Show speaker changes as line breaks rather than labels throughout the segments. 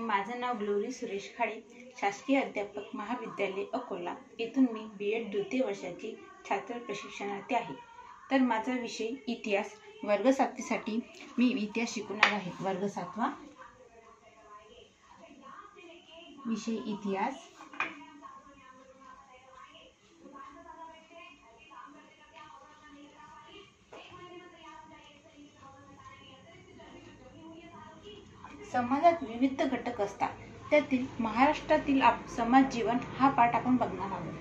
माझं नाव ग्लोरी सुरेश खाडे, शासकीय अध्यापक महाविद्यालय अकोला येथून मी B.Ed द्वितीय वर्षाची छात्र प्रशिक्षणार्थी आहे। तर माझा विषय इतिहास। वर्ग 7 साठी मी इतिहास शिकवणार आहे। वर्ग 7 विषय इतिहास। समाजात विविध घटक असतात, त्यातील महाराष्ट्रातील समाज जीवन हा पाठ आपण बघणार आहोत।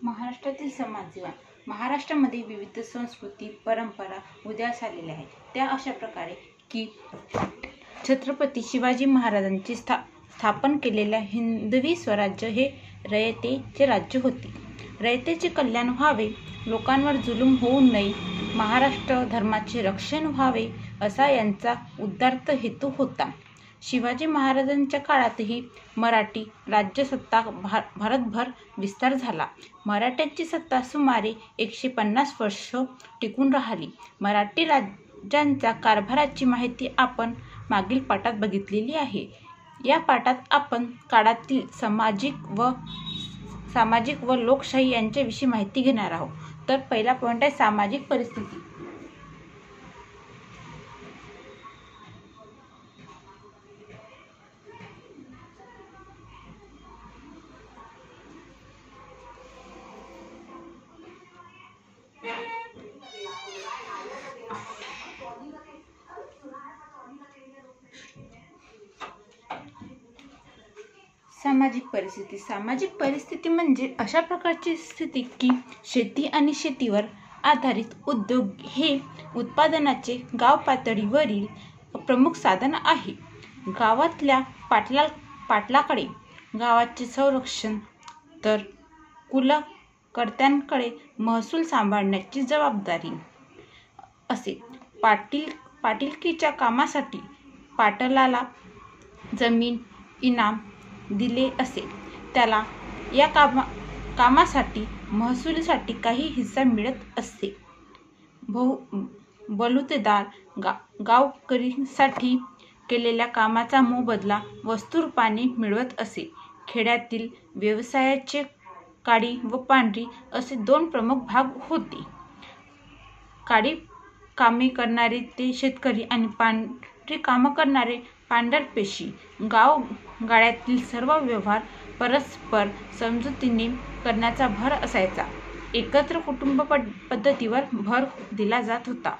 महाराष्ट्रातील समाज जीवन। महाराष्ट्रामध्ये विविध संस्कृती, परंपरा उदयास आलेल्या आहेत। त्या अशा प्रकारे की छत्रपती शिवाजी महाराजांची स्थापन केलेल्या हिंदवी स्वराज्य हे रयतेचे राज्य होते। रयतेचे कल्याण व्हावे, लोकांवर जुलूम होऊ नये, महाराष्ट्र धर्माचे रक्षण व्हावे असा यांचा उदात्त हेतू होता। शिवाजी महाराजांच्या काळातही मराठी राज्यसत्ता भारतभर विस्तार झाला। मराठ्यांची सत्ता सुमारे 150 वर्ष टिकून राहिली। मराठी राज्यांच्या कारभाराची माहिती आपण मागील पाठात बघितलेली आहे। या पाठात आपण काळातील सामाजिक व लोकशाही यांच्याविषयी माहिती घेणार आहोत। तर पहिला पॉइंट आहे सामाजिक परिस्थिती। सामाजिक परिस्थिती म्हणजे अशा प्रकारची स्थिती की शेती आणि शेतीवर आधारित उद्योग हे उत्पादनाचे गाव पातळीवरील प्रमुख साधन आहे। गावातल्या पाटलाकडे गावाचे संरक्षण तर कुलकर्त्यांकडे महसूल सांभाळण्याची जबाबदारी असे। पाटीलकीच्या कामासाठी पाटलाला जमीन इनाम दिले असे, त्याला या कामासाठी महसुलीसाठी काही हिस्सा मिळत असे। बलुतेदार गावकरीसाठी केलेल्या कामाचा मोबदला वस्तुरूपाने मिळवत असे। खेड्यातील व्यवसायाचे काळी व पांढरी असे 2 प्रमुख भाग होते। काळी कामे करणारे ते शेतकरी आणि पांढरी कामं करणारे पांढरपेशी। गाड्यातील सर्व व्यवहार परस्पर समजुतीने करण्याचा भर असायचा। एकत्र कुटुंब पद्धतीवर भर दिला जात होता।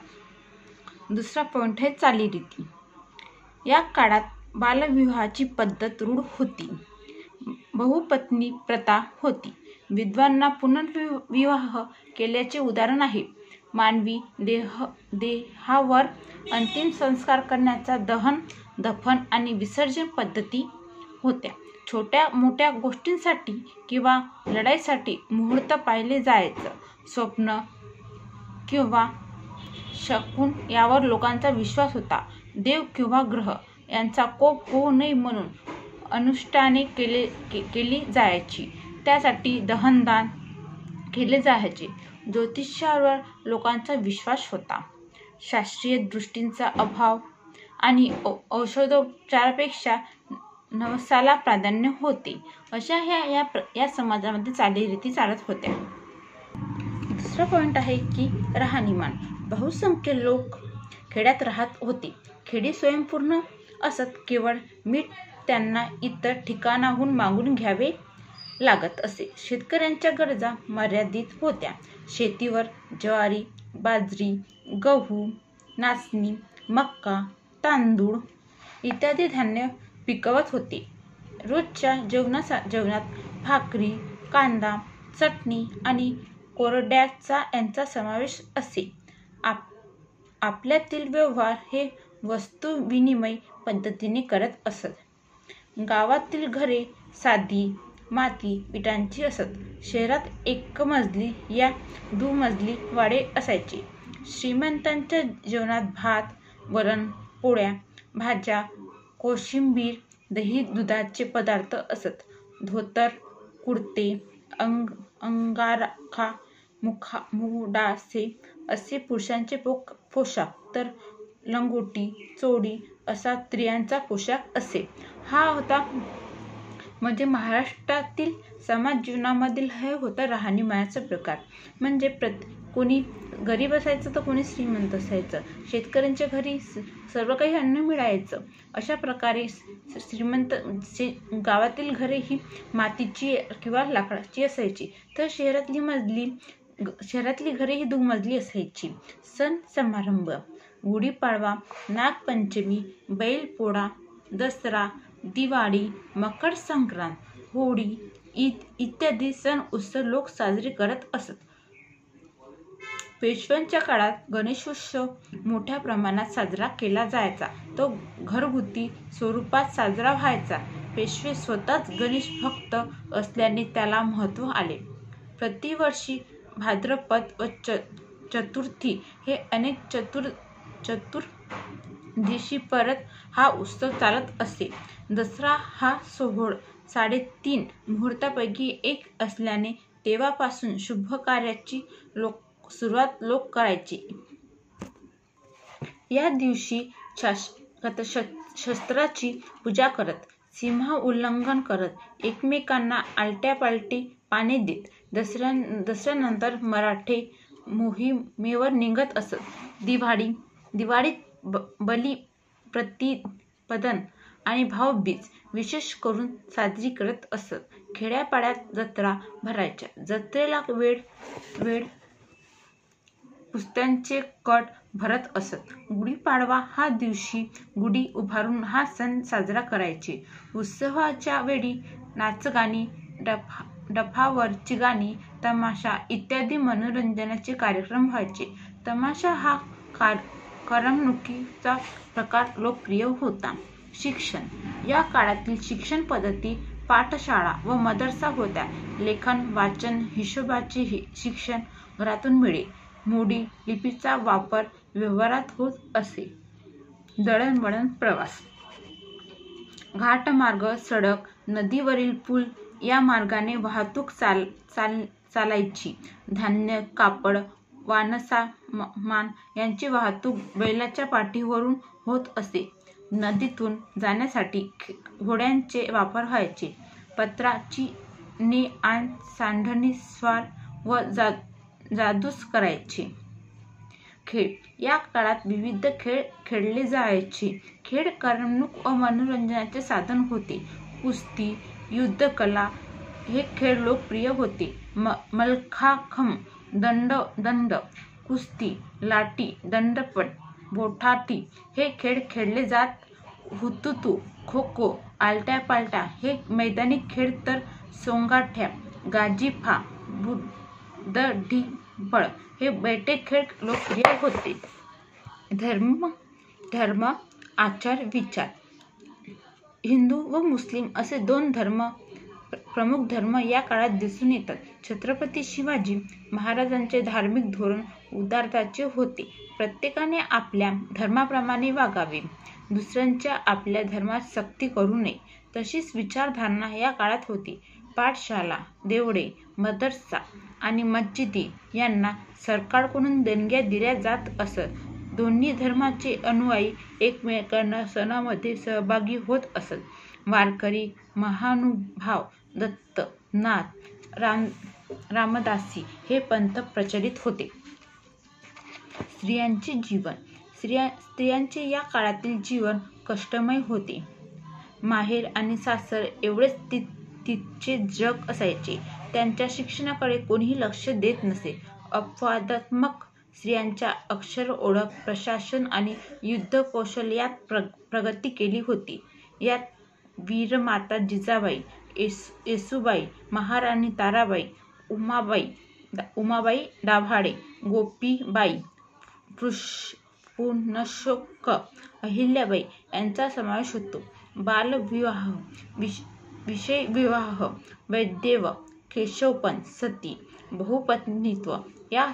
दुसरा पॉइंट आहे चालीरीती। या काळात बालविवाहाची पद्धत रूढ होती। बहुपत्नी प्रथा होती। विधवांना पुनर्विवाह केल्याचे उदाहरण आहे। मानवी देहावर अंतिम संस्कार करण्याचा दहन, दफन आणि विसर्जन पद्धती होत्या। छोट्या मोठ्या गोष्टींसाठी किंवा लढाईसाठी मुहूर्त पाहिले जायचं। स्वप्न किंवा शकुन यावर लोकांचा विश्वास होता। देव किंवा ग्रह यांचा कोप होऊ नये म्हणून अनुष्ठाने केली जायची। त्यासाठी दहनदान केले जायचे। ज्योतिषावर लोकांचा विश्वास होता। शास्त्रीय दृष्टींचा अभाव आणि औषधोपचारापेक्षा नवसाला प्राधान्य होते। अशा या समाजामध्ये चालीरीती चालत होत्या। दुसरा पॉइंट आहे की राहणीमान। बहुसंख्य लोक खेड्यात राहत होते। खेडी स्वयंपूर्ण असत। केवळ मीठ त्यांना इतर ठिकाणाहून मागून घ्यावे लागत असे। शेतकऱ्यांच्या गरजा मर्यादित होत्या। शेतीवर ज्वारी, बाजरी, गहू, नाचणी, मका, तांदूळ इत्यादी धान्य पिकवत होते। रोजच्या जेवणात भाकरी, कांदा, चटणी आणि कोरड्याचा यांचा समावेश असे. आपल्यातील व्यवहार हे वस्तू विनिमय पद्धतीने करत असत. गावातील घरे साधी माती विटांची असत. शहरात एकमजली या दुमजली वाडे असायची. श्रीमंतांच्या जेवणात भात, वरण, पोळ्या, भाज्या, कोशिंबीर, दही, दुधाचे पदार्थ असत. धोतर, कुर्ते, अंगारखा, मुडासे असे पुरुषांचे पोशाख तर लंगोटी, चोळी असा स्त्रियांचा पोशाख असे. हा होता म्हणजे महाराष्ट्रातील समाज जीवनामधील हे होता राहणीमानाचा प्रकार. म्हणजे कोणी गरीब असायचं तर कोणी श्रीमंत असायचं. शेतकऱ्यांच्या घरी सर्व काही अन्न मिळायचं. अशा प्रकारे गावातील घरे ही मातीची किंवा लाकडाची असायची. तर शहरातली घरे ही दुमजली असायची. सण समारंभ, गुढीपाडवा, नागपंचमी, बैलपोळा, दसरा, दिवाळी, मकर संक्रांत, होळी, ईद इत्यादी सण उत्सव लोक साजरे करत असत. पेशव्यांच्या काळात गणेशोत्सव मोठ्या प्रमाणात साजरा केला जायचा. तो घरगुती स्वरूपात साजरा व्हायचा. पेशवे स्वतःच गणेश भक्त असल्याने त्याला महत्त्व आले. प्रतिवर्षी भाद्रपद व चतुर्थी हे अनेक चतुर्दशी परत हा उत्सव चालत असे. दसरा हा सोहळ 3.5 मुहूर्तापैकी एक असल्याने तेव्हापासून शुभ कार्याची सुरुवात लोक करायचे. या दिवशी शस्त्राची पूजा करत, सीमा उल्लंघन करत, एकमेकांना आलट्यापालटी पाने देत दसऱ्यानंतर मराठे मोहिमेवर निघत असत. दिवाळीत बली प्रतिपदन आणि भाऊबीज विशेष करून साजरी करत असत. खेड्यापाड्यात जत्रा भरायच्या. जत्रेला वेळ कुस्त्यांचे कट भरत असत. गुढीपाडवा हा दिवशी गुढी उभारून हा सण साजरा करायचे. उत्सवाच्या वेळी नाचगाणी, डफावरची गाणी, तमाशा इत्यादी मनोरंजनाचे कार्यक्रम व्हायचे. तमाशा हा करमणुकीचा प्रकार लोकप्रिय होता. शिक्षण, या काळातील शिक्षण पद्धती पाठशाळा व मदरसा होत्या. लेखन, वाचन, हिशोबाचे शिक्षण घरातून मिळे. मोडी लिपीचा वापर व्यवहारात होत असे. दळणवळण, प्रवास, घाटमार्ग, सडक, नदीवरील पूल या मार्गाने वाहतूक चालायची. धान्य, कापड, वाणसामान यांची वाहतूक बैलाच्या पाठीवरून होत असे. नदीतून जाण्यासाठी घोड्यांचे वापर व्हायचे. पत्राची ने आण सांडणी स्वार व जादूस करायचे. खेळ, या काळात विविध खेळ खेळले जायचे. खेळ करमणूक व मनोरंजनाचे साधन होते. कुस्ती, युद्धकला हे खेळ लोकप्रिय होते. मल्लखांब, दंड, कुस्ती, लाठी, दंडपट, बोथाटी हे खेळ खेळले जात. हुतुतू, खो-खो, आलट्यापालट्या हे मैदानी खेळ तर सोंगाट्या, गाजीफा, बुद्धिबळ हे बैठे खेळ लोकप्रिय होते. धर्म, आचार, विचार, हिंदू व मुस्लिम असे 2 प्रमुख धर्म या काळात दिसून येतात. छत्रपती शिवाजी महाराजांचे धार्मिक धोरण उदारतेचे होते. प्रत्येकाने आपल्या धर्माप्रमाणे वागावे, दुसऱ्यांच्या आपल्या धर्मात सक्ती करू नये, तशीच विचारधारणा या काळात होती. पाठशाला, देवळे, मदरसा आणि मस्जिदी यांना सरकारकडून देणग्या दिल्या जात असत. दोन्ही धर्माचे अनुयायी एकमेकांच्या सणांमध्ये सहभागी होत असत. वारकरी, महानुभाव, दत्त, नाथ, रामदासी हे पंथ प्रचलित होते. स्त्रियांचे जीवन, स्त्रियांचे या काळातील जीवन कष्टमय होते. माहेर आणि सासर एवढेच तिचे जग असायचे. त्यांच्या शिक्षणाकडे कोणीही लक्ष देत नसे. अपवादात्मक स्त्रियांच्या अक्षर ओळख, प्रशासन आणि युद्धकौशल्यात प्रगती केली होती. यात वीरमाता जिजाबाई, येसूबाई, महाराणी ताराबाई, उमाबाई दाभाडे, गोपीबाई, पुष्णशोक, अहिल्याबाई यांचा समावेश होतो. बालविवाह, विषयविवाह, वैधव्य, केशवपंत, सती, बहुपत्नीत्व या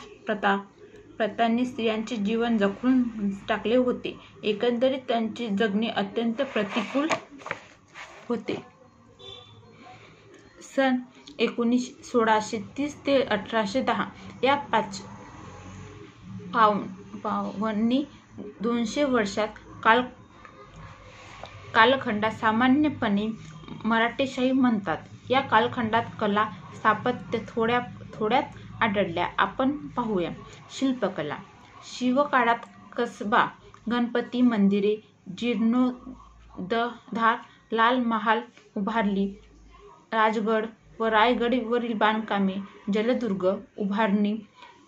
प्रथांनी स्त्रियांचे जीवन जखडून टाकले होते. एकंदरीत त्यांचे जगणे अत्यंत प्रतिकूल होते. सन 1630 ते 1810 या पावणी 200 वर्षात कालखंडात सामान्यपणे मराठेशाही म्हणतात. या कालखंडात कला, स्थापत्य थोड्यात आढळल्या. आपण पाहूया. शिल्पकला. शिवकाळात कसबा गणपती मंदिरे, जीर्णोद्धार, लाल महाल उभारली, राजगड व रायगडवरील बांधकामे, जलदुर्ग उभारणी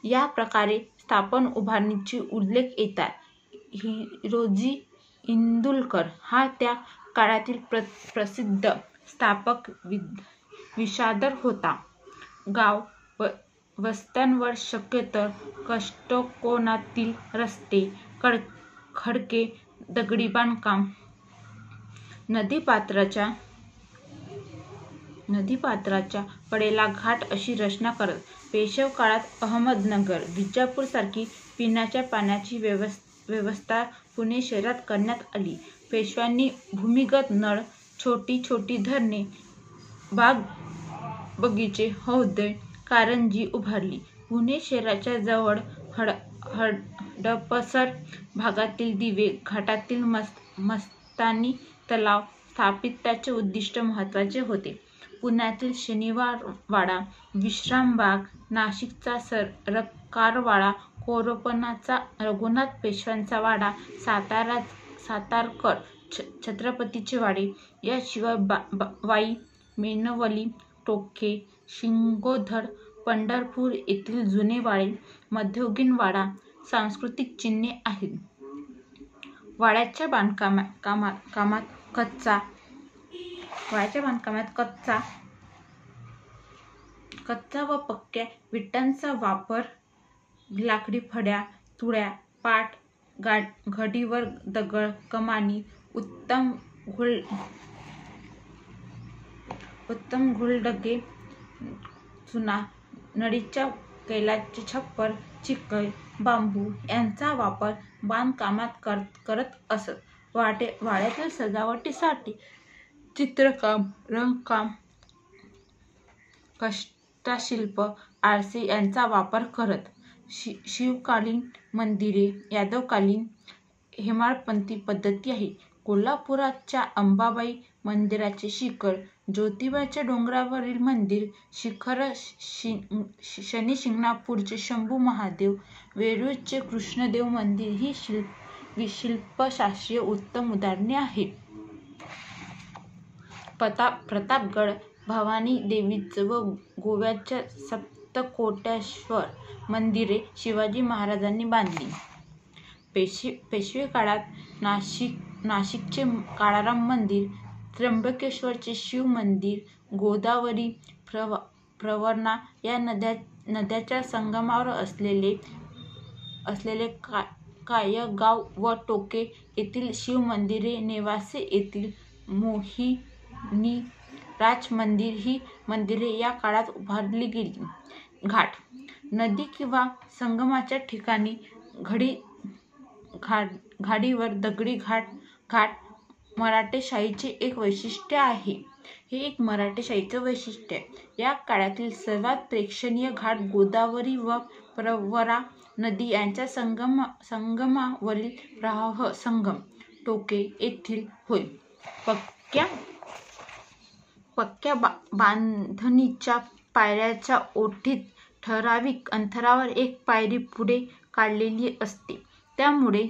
या प्रकारे स्थापन उभारणीचे उल्लेख येतात. हिरोजी इंदुलकर हा त्या काळातील प्रसिद्ध स्थापक विशारद होता. गाव वस्त्यांवर शक्यतो षटकोनातील रस्ते, खडके दगडी बांधकाम, नदीपात्राच्या कडेला घाट अशी रचना करत. पेशवे काळात अहमदनगर, विजापूर सारखी पिण्याच्या पाण्याची व्यवस्था पुणे शहरात करण्यात आली. पेशव्यांनी भूमिगत नळ, छोटी धरणे, बाग-बगीचे, हौदे, कारंजी उभारली. पुणे शहराच्या जवळ हडपसर भागातील दिवे घाटातील मस्तानी तलाव स्थापित उद्दिष्ट महत्त्वाचे होते. पुण्यातील शनिवारवाडा, विश्रामबाग, नाशिकचा सरकारवाडा, कोकणाचा रघुनाथ पेशव्यांचा वाडा, सातारकर छत्रपतींचे वाडे याशिवाय वाई, मेणवली, टोके, शिंगोधर, पंढरपूर येथील जुने वाडे, मध्ययुगीन वाडा सांस्कृतिक चिन्हे आहेत. वाड्याच्या बांधकामात कच्चा व पक्क्या विटांचा वापर, लाकडी फळ्या, तुळया, पाट, घडीवर दगड, कमानी, उत्तम घुलडगे, चुना, नळीच्या कैलाचे छप्पर, चिखल, बांबू यांचा वापर बांधकामात करत असत. वाड्यातील सजावटीसाठी चित्रकाम, रंगकाम, काष्ठशिल्प, आरसे यांचा वापर करत. शिवकालीन मंदिरे, यादवकालीन, हेमाडपंथी पद्धती आहेत. कोल्हापुराच्या अंबाबाई मंदिराचे शिखर, ज्योतिबाच्या डोंगरावरील मंदिर शिखर, शनिशिंगणापूरचे शंभू महादेव, वेरूळचे कृष्णदेव मंदिर ही शिल्पशास्त्रीय उत्तम उदाहरणे आहेत. प्रतापगड, भवानी देवीचे व गोव्याच्या सप्तकोटेश्वर मंदिरे शिवाजी महाराजांनी बांधली. पेशवे काळात नाशिकचे काळाराम मंदिर, त्र्यंबकेश्वरचे शिव मंदिर, गोदावरी, प्रवरा या नद्यांच्या संगमावर असलेले कायगाव व टोके येथील शिव मंदिरे, नेवासे येथील मोहिनीराज मंदिर ही मंदिरे या काळात उभारली गेली. घाट. नदी किंवा संगमाच्या ठिकाणी घाडीवर दगडी घाट मराठेशाहीचे एक वैशिष्ट्य आहे. हे एक मराठेशाहीचे वैशिष्ट्य आहे. या काळातील सर्वात प्रेक्षणीय घाट गोदावरी व प्रवरा नदी यांच्या संगमावरील प्रवाह संगम टोके येथील होय. पक्क्या बांधणीच्या पायऱ्यांच्या ओढीत ठराविक अंतरावर एक पायरी पुढे काढलेली असते. त्यामुळे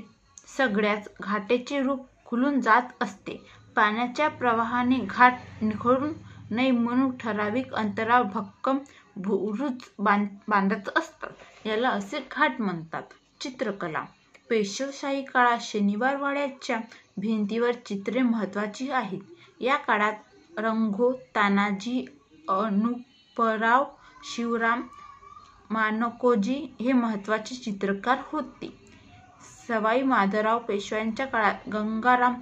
सगळ्याच घाटाचे रूप खुलून जात असते. पाण्याच्या प्रवाहाने घाट निखळू नये म्हणून ठराविक अंतरावर भक्कम बुरुज बांधत असतात. याला असे घाट म्हणतात. चित्रकला. पेशवेशाही काळात शनिवारवाड्याच्या भिंतीवर चित्रे महत्त्वाची आहेत. या काळात रंगो, तानाजी, अनुपराव, शिवराम माणकोजी हे महत्त्वाचे चित्रकार होते. सवाई माधवराव पेशव्यांच्या काळात गंगाराम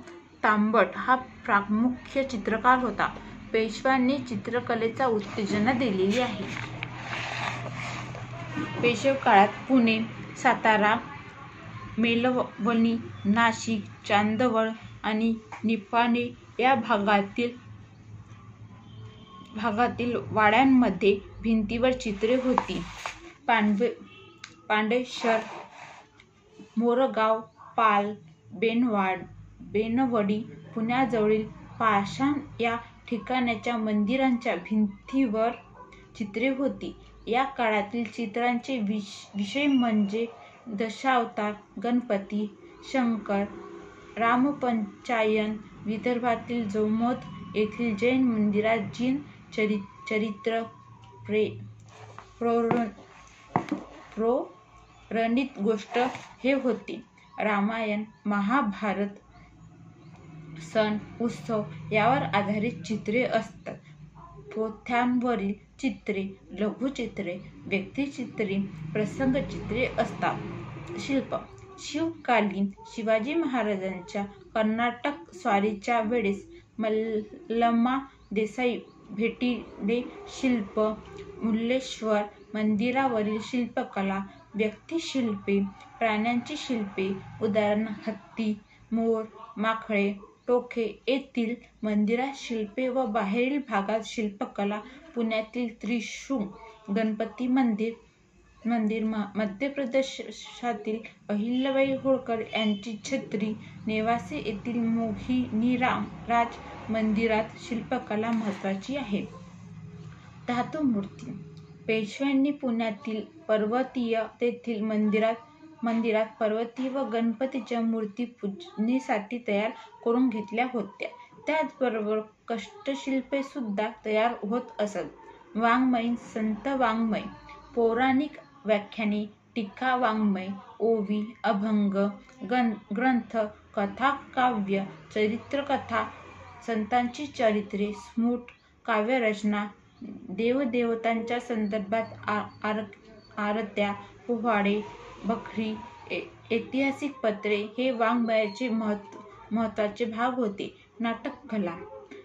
तांबट हा प्रमुख चित्रकार होता. पेशव्यांनी चित्रकलेला उत्तेजन दिलेले आहे. पेशवे काळात पुणे, सातारा, मेलवणी, नाशिक, चांदवड आणि निपाणी या भागातील वाड्यांमध्ये भिंतीवर चित्रे होती. पांडेसर, मोरगाव, पाल, बेनवडी, पुण्याजवळील पाषाण या ठिकाणच्या मंदिरांच्या भिंतीवर चित्रे होती. या काळातील चित्रांचे विषय म्हणजे दशावतार, गणपती, शंकर, रामपंचायन, विदर्भातील जोमोद येथील जैन मंदिरात जीन चरित्र, पौराणिक गोष्ट हे होते. रामायण, महाभारत, सण, उत्सव यावर आधारित चित्रे असतात. पोथ्यांवरील चित्रे, लघुचित्रे, व्यक्तिचित्रे, प्रसंगचित्रे असतात. शिल्प. शिवकालीन शिवाजी महाराजांच्या कर्नाटक स्वारीच्या वेळेस मल्लम्मा देसाई भेटीले शिल्प, मुल्लेश्वर मंदिरावरील शिल्पकला, व्यक्तिशिल्पे, प्राण्यांची शिल्पे उदा. हत्ती, मोर, माकडे, टोके येथील मंदिरात शिल्पे व बाहेरील भागात शिल्पकला. पुण्यातील त्रिशृंग गणपती मंदिर, मध्य प्रदेशातील अहिल्याबाई होळकर यांची छत्री, नेवासे येथील मोहिनीराज मंदिरात शिल्पकला महत्त्वाची आहे. धातुमूर्ती. पेशव्यांनी पुण्यातील पर्वतीय तेथील मंदिरात पार्वती व गणपतीच्या मूर्ती पूजनेसाठी तयार करून घेतल्या होत्या. त्याचबरोबर काष्ठशिल्पे सुद्धा तयार होत असत. वाङ्मय. संत वाङ्मय, पौराणिक व्याख्याने, टीका, वाङ्मय, ओवी, अभंग, ग्रंथ, कथाकाव्य, चरित्रकथा, संतांची चरित्रे, स्फुट काव्यरचना, देवदेवतांच्या संदर्भात आरत्या, पोवाडे, बखरी, ऐतिहासिक पत्रे हे वाङ्मयाचे महत्त्वाचे भाग होते. नाटककला.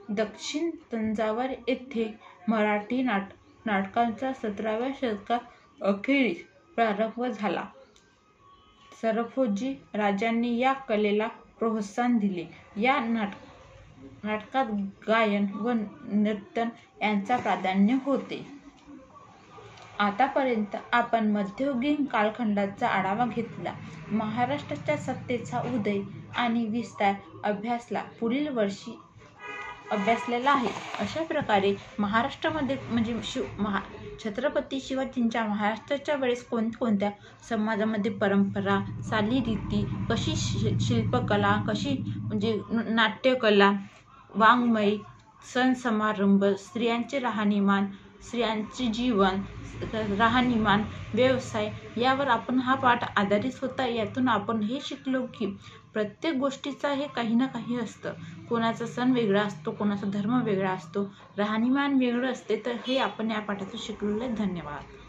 दक्षिण तंजावर येथे मराठी नाटकांचा 17व्या शतकात अखेरीस प्रारंभ झाला. सरफोजी राजांनी या कलेला प्रोत्साहन दिले. या नाटकात गायन व नर्तन यांचे प्राधान्य होते. आतापर्यंत आपण मध्ययुगीन कालखंडाचा आढावा घेतला. महाराष्ट्राच्या सत्तेचा उदय आणि विस्तार पुढील वर्षी अभ्यासलेला आहे. अशा प्रकारे महाराष्ट्रामध्ये म्हणजे छत्रपती शिवाजींच्या महाराष्ट्राच्या वेळेस कोणत्या समाजामध्ये परंपरा, चालीरीती, कशी शिल्पकला, कशी म्हणजे नाट्यकला, वाङ्मय, सण समारंभ, स्त्रियांचे राहणीमान, स्त्रियांचे जीवन, राहणीमान, व्यवसाय यावर आपण हा पाठ आधारित होता. यातून आपण हे शिकलो की प्रत्येक गोष्टीचा हे काही ना काही असतं. कोणाचा सण वेगळा असतो, कोणाचा धर्म वेगळा असतो, राहणीमान वेगळं असते. तर हे आपण या पाठातून शिकलेले. धन्यवाद.